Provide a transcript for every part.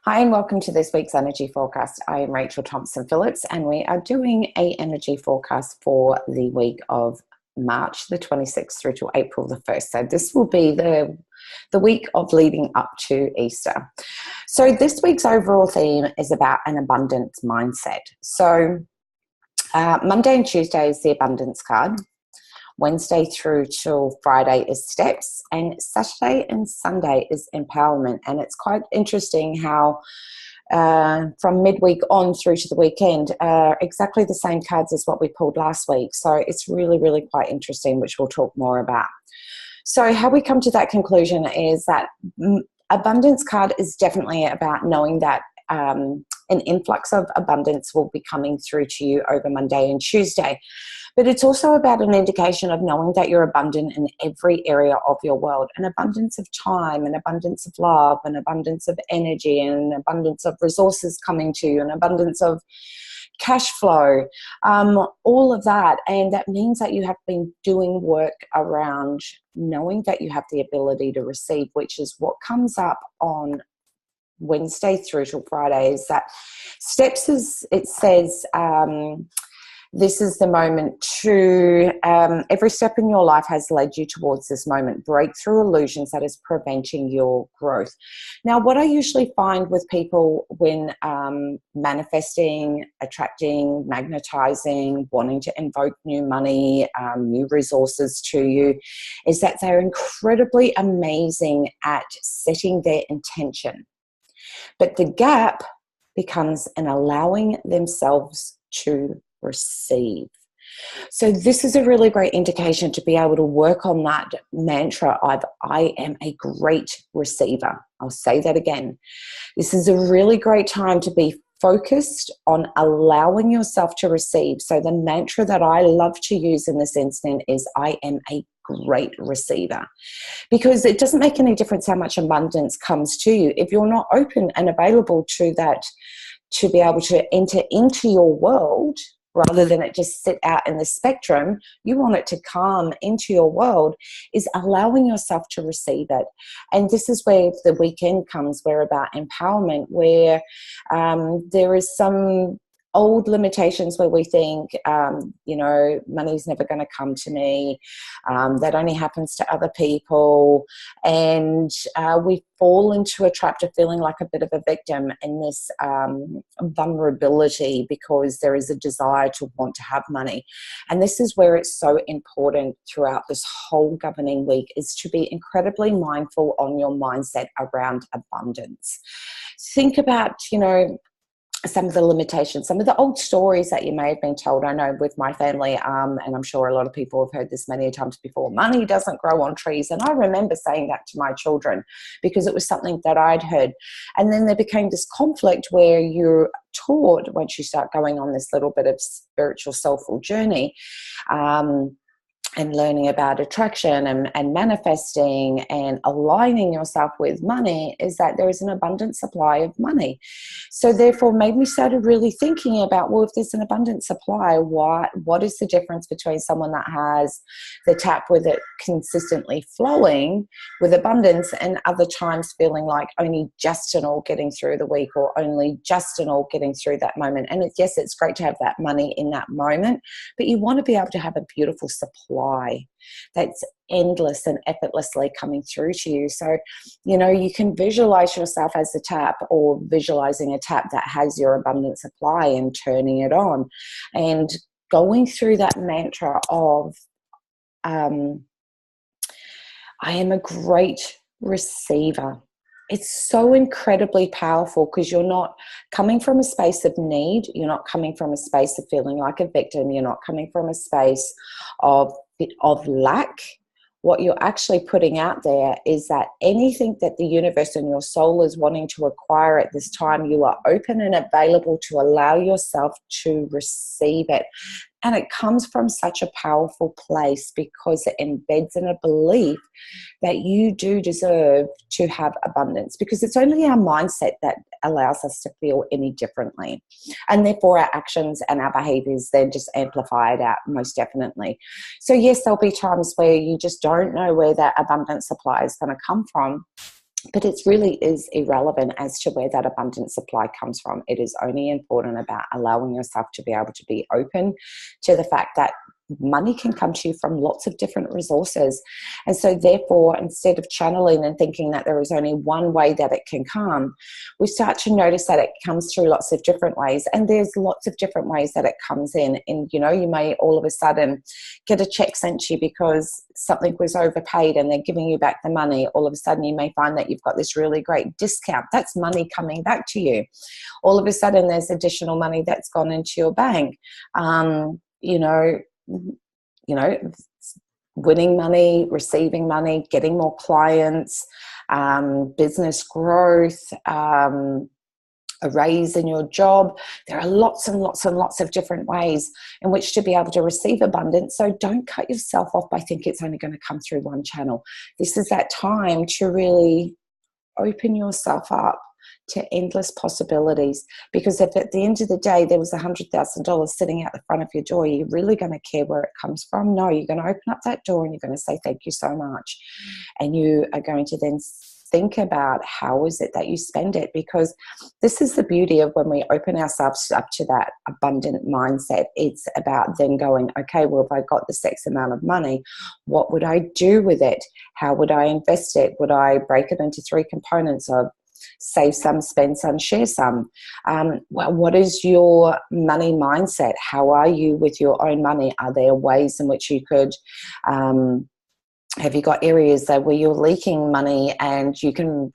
Hi, and welcome to this week's energy forecast. I am Rachel Thompson Phillips, and we are doing a energy forecast for the week of March the 26th through to April the 1st. So this will be the week of leading up to Easter. So this week's overall theme is about an abundance mindset. So Monday and Tuesday is the abundance card. Wednesday through till Friday is steps, and Saturday and Sunday is empowerment. And it's quite interesting how from midweek on through to the weekend, exactly the same cards as what we pulled last week. So it's really quite interesting, which we'll talk more about. So how we come to that conclusion is that abundance card is definitely about knowing that an influx of abundance will be coming through to you over Monday and Tuesday. But it's also about an indication of knowing that you're abundant in every area of your world. An abundance of time, an abundance of love, an abundance of energy, an abundance of resources coming to you, an abundance of cash flow, all of that. And that means that you have been doing work around knowing that you have the ability to receive, which is what comes up on Wednesday through till Friday. Is that steps is, it says, this is the moment to, every step in your life has led you towards this moment. Break through illusions that is preventing your growth. Now, what I usually find with people when manifesting, attracting, magnetizing, wanting to invoke new money, new resources to you, is that they're incredibly amazing at setting their intention. But the gap becomes in allowing themselves to receive. So this is a really great indication to be able to work on that mantra of I am a great receiver. I'll say that again. This is a really great time to be focused on allowing yourself to receive. So the mantra that I love to use in this instant is I am a great receiver, because it doesn't make any difference how much abundance comes to you if you're not open and available to that, to be able to enter into your world rather than it just sit out in the spectrum. You want it to come into your world, is allowing yourself to receive it. And this is where the weekend comes. We're about empowerment, where there is some old limitations where we think, money's never going to come to me. That only happens to other people. And we fall into a trap to feeling like a bit of a victim in this vulnerability, because there is a desire to want to have money. And this is where it's so important throughout this whole governing week, is to be incredibly mindful on your mindset around abundance. Think about, some of the limitations, some of the old stories that you may have been told. I know with my family, and I'm sure a lot of people have heard this many times before, money doesn't grow on trees. And I remember saying that to my children because it was something that I'd heard. And then there became this conflict where you're taught, once you start going on this little bit of spiritual soulful journey, and learning about attraction and manifesting and aligning yourself with money, is that there is an abundant supply of money. So therefore made me started really thinking about, well, if there's an abundant supply, what is the difference between someone that has the tap with it consistently flowing with abundance, and other times feeling like only just and all getting through the week, or only just and all getting through that moment. And yes, it's great to have that money in that moment, but you want to be able to have a beautiful supply that's endless and effortlessly coming through to you. So, you can visualize yourself as a tap, or visualizing a tap that has your abundant supply and turning it on and going through that mantra of, I am a great receiver. It's so incredibly powerful, because you're not coming from a space of need. You're not coming from a space of feeling like a victim. You're not coming from a space of lack. What you're actually putting out there is that anything that the universe and your soul is wanting to acquire at this time, you are open and available to allow yourself to receive it. And it comes from such a powerful place, because it embeds in a belief that you do deserve to have abundance, because it's only our mindset that allows us to feel any differently. And therefore our actions and our behaviors then just amplify it out, most definitely. So yes, there'll be times where you just don't know where that abundant supply is going to come from. But it really is irrelevant as to where that abundant supply comes from. It is only important about allowing yourself to be able to be open to the fact that money can come to you from lots of different resources. And so therefore, instead of channeling and thinking that there is only one way that it can come, we start to notice that it comes through lots of different ways. And there's lots of different ways that it comes in. And, you know, you may all of a sudden get a check sent to you because something was overpaid and they're giving you back the money. All of a sudden you may find that you've got this really great discount. That's money coming back to you. All of a sudden there's additional money that's gone into your bank. Winning money, receiving money, getting more clients, business growth, a raise in your job. There are lots and lots and lots of different ways in which to be able to receive abundance. So don't cut yourself off by thinking it's only going to come through one channel. This is that time to really open yourself up to endless possibilities, because if at the end of the day there was $100,000 sitting out the front of your door, are you really going to care where it comes from? No, you're going to open up that door and you're going to say thank you so much, and you are going to then think about how is it that you spend it, because this is the beauty of when we open ourselves up to that abundant mindset. It's about then going, okay, well, if I got this X amount of money, what would I do with it? How would I invest it? Would I break it into 3 components of save some, spend some, share some? Well, what is your money mindset? How are you with your own money? Are there ways in which you could, have you got areas that where you're leaking money and you can,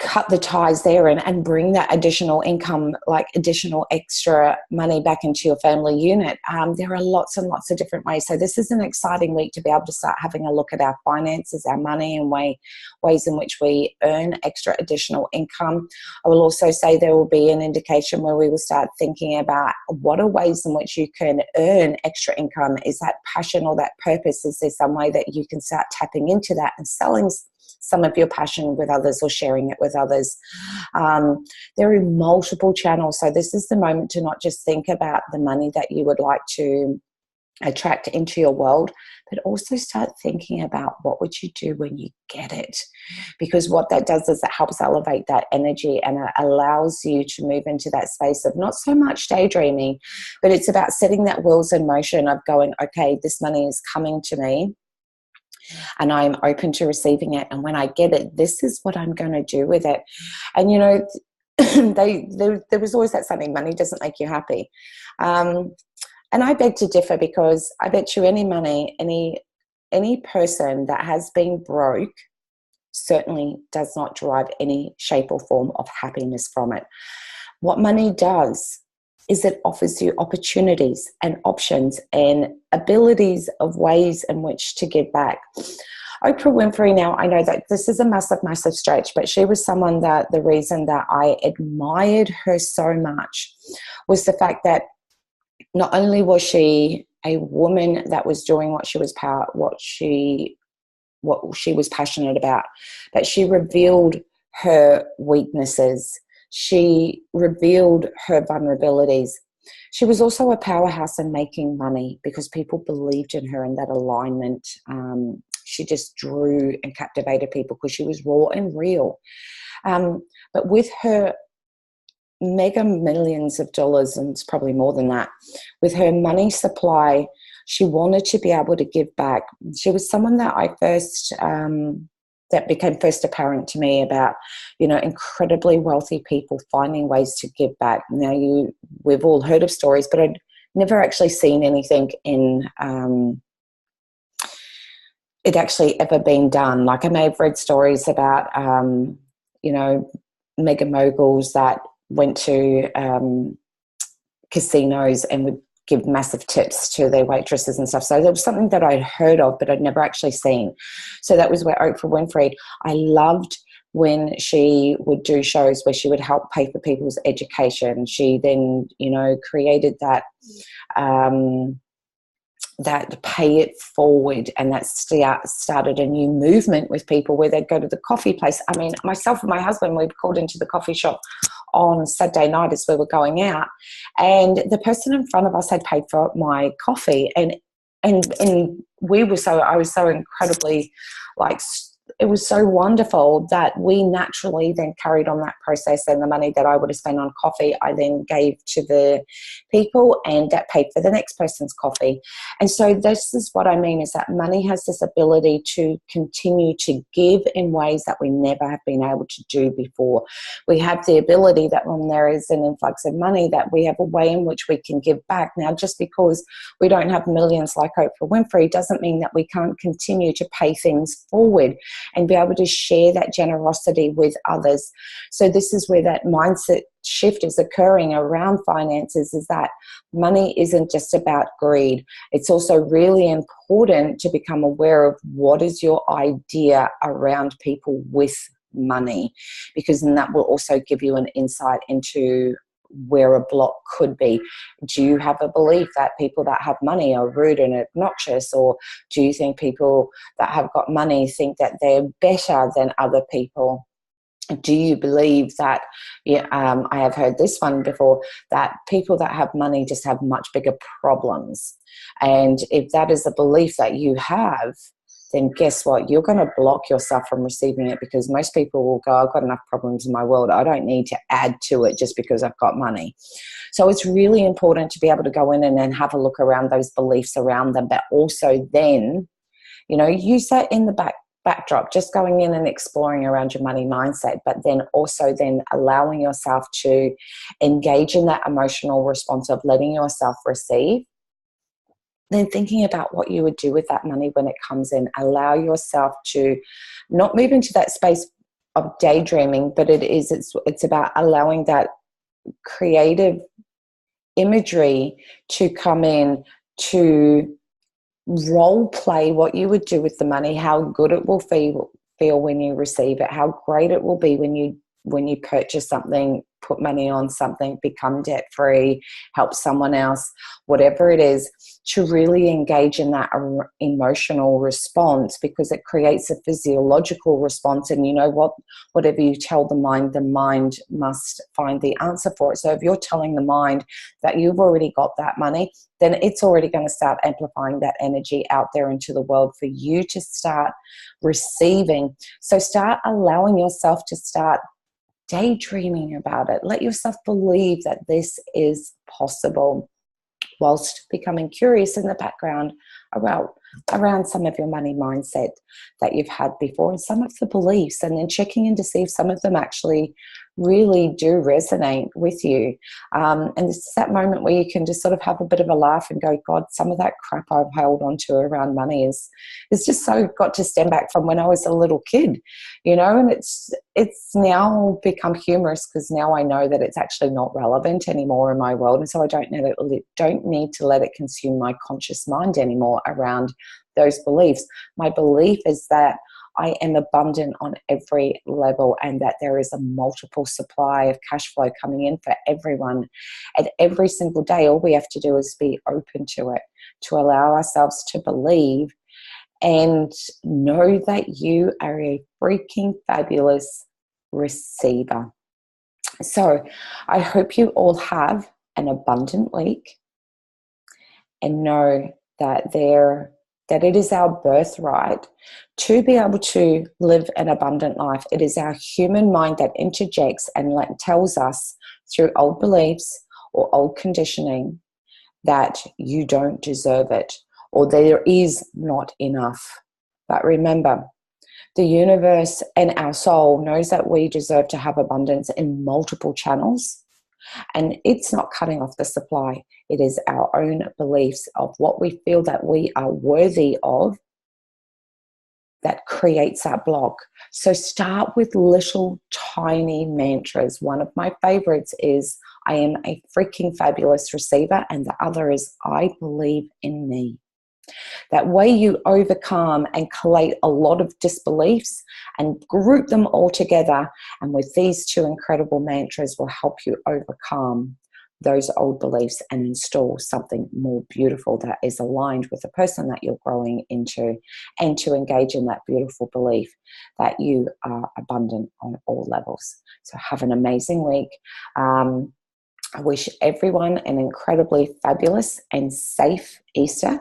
cut the ties there and bring that additional income, like additional extra money back into your family unit? There are lots and lots of different ways. So this is an exciting week to be able to start having a look at our finances, our money, and ways in which we earn extra additional income. I will also say there will be an indication where we will start thinking about what are ways in which you can earn extra income. Is that passion or that purpose? Is there some way that you can start tapping into that and selling some of your passion with others or sharing it with others? There are multiple channels. So this is the moment to not just think about the money that you would like to attract into your world, but also start thinking about what would you do when you get it? Because what that does is it helps elevate that energy, and it allows you to move into that space of not so much daydreaming, but it's about setting that wheels in motion of going, okay, this money is coming to me and I'm open to receiving it. And when I get it, this is what I'm going to do with it. And, there was always that saying, money doesn't make you happy. And I beg to differ, because I bet you any person that has been broke certainly does not derive any shape or form of happiness from it. What money does is it offers you opportunities and options and abilities of ways in which to give back. Oprah Winfrey, now I know that this is a massive, massive stretch, but she was someone that the reason that I admired her so much was the fact that not only was she a woman that was doing what she was passionate about, but she revealed her weaknesses. She revealed her vulnerabilities. She was also a powerhouse in making money because people believed in her in that alignment. She just drew and captivated people because she was raw and real. But with her mega millions of dollars, and it's probably more than that, with her money supply, she wanted to be able to give back. She was someone that that became first apparent to me about, incredibly wealthy people finding ways to give back. Now, we've all heard of stories, but I'd never actually seen anything in it actually ever been done. Like, I may have read stories about, mega moguls that went to casinos and would give massive tips to their waitresses and stuff. So there was something that I'd heard of, but I'd never actually seen. So that was where Oprah Winfrey, I loved when she would do shows where she would help pay for people's education. She then, created that pay it forward, and that started a new movement with people where they'd go to the coffee place. I mean, myself and my husband, we'd called into the coffee shop on Saturday night as we were going out, and the person in front of us had paid for my coffee, and I was so incredibly it was so wonderful that we naturally then carried on that process, and the money that I would have spent on coffee, I then gave to the people, and that paid for the next person's coffee. And so this is what I mean, is that money has this ability to continue to give in ways that we never have been able to do before. We have the ability that when there is an influx of money, that we have a way in which we can give back. Now, just because we don't have millions like Oprah Winfrey doesn't mean that we can't continue to pay things forward and be able to share that generosity with others. So this is where that mindset shift is occurring around finances, is that money isn't just about greed. It's also really important to become aware of what is your idea around people with money, because then that will also give you an insight into where a block could be. Do you have a belief that people that have money are rude and obnoxious, or do you think people that have got money think that they're better than other people? Do you believe that, I have heard this one before, that people that have money just have much bigger problems? And if that is a belief that you have, then guess what? You're going to block yourself from receiving it, because most people will go, I've got enough problems in my world. I don't need to add to it just because I've got money. So it's really important to be able to go in and then have a look around those beliefs around them, but also then, use that in the backdrop, just going in and exploring around your money mindset, but then also then allowing yourself to engage in that emotional response of letting yourself receive. Then thinking about what you would do with that money when it comes in. Allow yourself to not move into that space of daydreaming, but it's about allowing that creative imagery to come in, to role play what you would do with the money, how good it will feel when you receive it, how great it will be when you purchase something, put money on something, become debt free, help someone else, whatever it is, to really engage in that emotional response, because it creates a physiological response. And you know what? Whatever you tell the mind must find the answer for it. So if you're telling the mind that you've already got that money, then it's already going to start amplifying that energy out there into the world for you to start receiving. So start allowing yourself to start daydreaming about it. Let yourself believe that this is possible, whilst becoming curious in the background around some of your money mindset that you've had before and some of the beliefs, and then checking in to see if some of them actually really do resonate with you. And this is that moment where you can just sort of have a bit of a laugh and go, God, some of that crap I've held on to around money is just so got to stem back from when I was a little kid, and it's now become humorous, because now I know that it's actually not relevant anymore in my world. And so I don't need to let it consume my conscious mind anymore around those beliefs. My belief is that I am abundant on every level, and that there is a multiple supply of cash flow coming in for everyone. And every single day, all we have to do is be open to it, to allow ourselves to believe and know that you are a freaking fabulous receiver. So I hope you all have an abundant week, and know that it is our birthright to be able to live an abundant life. It is our human mind that interjects and tells us through old beliefs or old conditioning that you don't deserve it, or there is not enough. But remember, the universe and our soul knows that we deserve to have abundance in multiple channels. And it's not cutting off the supply. It is our own beliefs of what we feel that we are worthy of that creates that block. So start with little tiny mantras. One of my favorites is, I am a freaking fabulous receiver. And the other is, I believe in me. That way you overcome and collate a lot of disbeliefs and group them all together. And with these two incredible mantras will help you overcome those old beliefs and install something more beautiful that is aligned with the person that you're growing into, and to engage in that beautiful belief that you are abundant on all levels. So have an amazing week. I wish everyone an incredibly fabulous and safe Easter.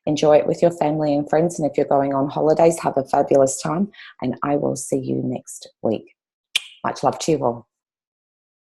Enjoy it with your family and friends. And if you're going on holidays, have a fabulous time. And I will see you next week. Much love to you all.